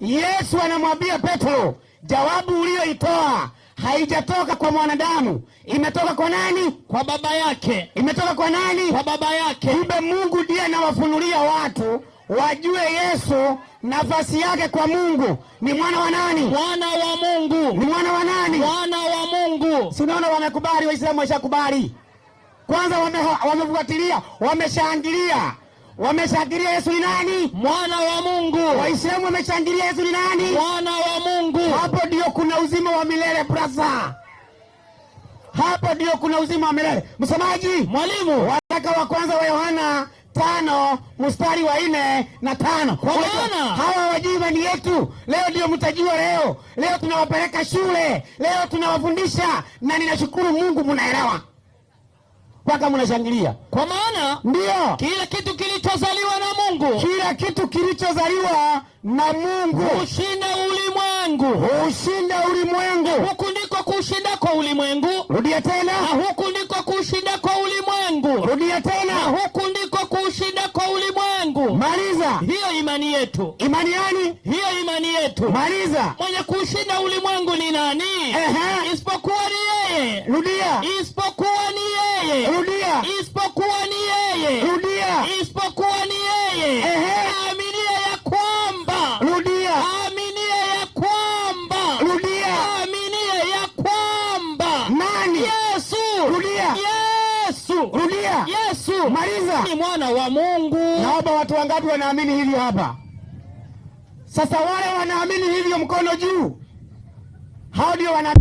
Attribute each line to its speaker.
Speaker 1: Yesu anamwambia Petro, jawabu uliyoitoa haijatoka kwa mwanadamu, imetoka kwa nani?
Speaker 2: Kwa baba yake.
Speaker 1: Imetoka kwa nani?
Speaker 2: Kwa baba yake.
Speaker 1: Kumbe Mungu ndiye anawafunulia watu wajue Yesu nafasi yake kwa Mungu. Ni mwana wa nani?
Speaker 2: Mwana wa Mungu.
Speaker 1: Ni mwana wa nani?
Speaker 2: Mwana wa Mungu.
Speaker 1: Si unaona wamekubali, Waislamu washakubali. Kwanza wamefuatilia, wameshangilia. Wameshangilia Yesu ni nani?
Speaker 2: Mwana wa Mungu.
Speaker 1: Waislamu wameshangilia Yesu ni nani?
Speaker 2: Mwana wa Mungu.
Speaker 1: Hapo ndio kuna uzima wa milele brother. Hapo ndio kuna uzima wa milele. Msomaji,
Speaker 2: mwalimu,
Speaker 1: waraka wa kwanza wa Yohana 5 mstari wa 4 na 5.
Speaker 2: Kwa maana
Speaker 1: hawa wajui imani yetu. Leo ndio mtajua leo. Leo tunawapeleka shule. Leo tunawafundisha na ninashukuru Mungu mnaelewa. Mpaka mnashangilia.
Speaker 2: Kwa maana
Speaker 1: ndio
Speaker 2: kila kitu kilichozaliwa na Mungu.
Speaker 1: Kila kitu kilichozaliwa na Mungu
Speaker 2: hushinda ulimwengu.
Speaker 1: Hushinda ulimwengu.
Speaker 2: Huku ndiko kushinda kwa ulimwengu.
Speaker 1: Rudia tena.
Speaker 2: Na huku ndiko kushinda kwa ulimwengu.
Speaker 1: Rudia tena.
Speaker 2: Na huku ndiko kushinda kwa ulimwengu.
Speaker 1: Maliza.
Speaker 2: Hiyo imani yetu.
Speaker 1: Imani yani?
Speaker 2: Hiyo imani yetu.
Speaker 1: Maliza.
Speaker 2: Mwenye kushinda ulimwengu ni nani? Isipokuwa ni yeye.
Speaker 1: Rudia.
Speaker 2: Isipokuwa ni yeye.
Speaker 1: Rudia.
Speaker 2: Isipokuwa ni yeye.
Speaker 1: Rudia.
Speaker 2: Isipokuwa ni yeye. Aminia ya kwamba.
Speaker 1: Rudia.
Speaker 2: Aminia ya kwamba.
Speaker 1: Rudia.
Speaker 2: Aminia ya kwamba.
Speaker 1: Nani?
Speaker 2: Yesu.
Speaker 1: Rudia.
Speaker 2: Yesu.
Speaker 1: Rudia.
Speaker 2: Yesu.
Speaker 1: Maliza.
Speaker 2: Ni mwana wa Mungu.
Speaker 1: Naomba watu wangapi wanaamini hivyo hapa? Sasa wale wanaamini hivyo mkono juu. Hao ndio wana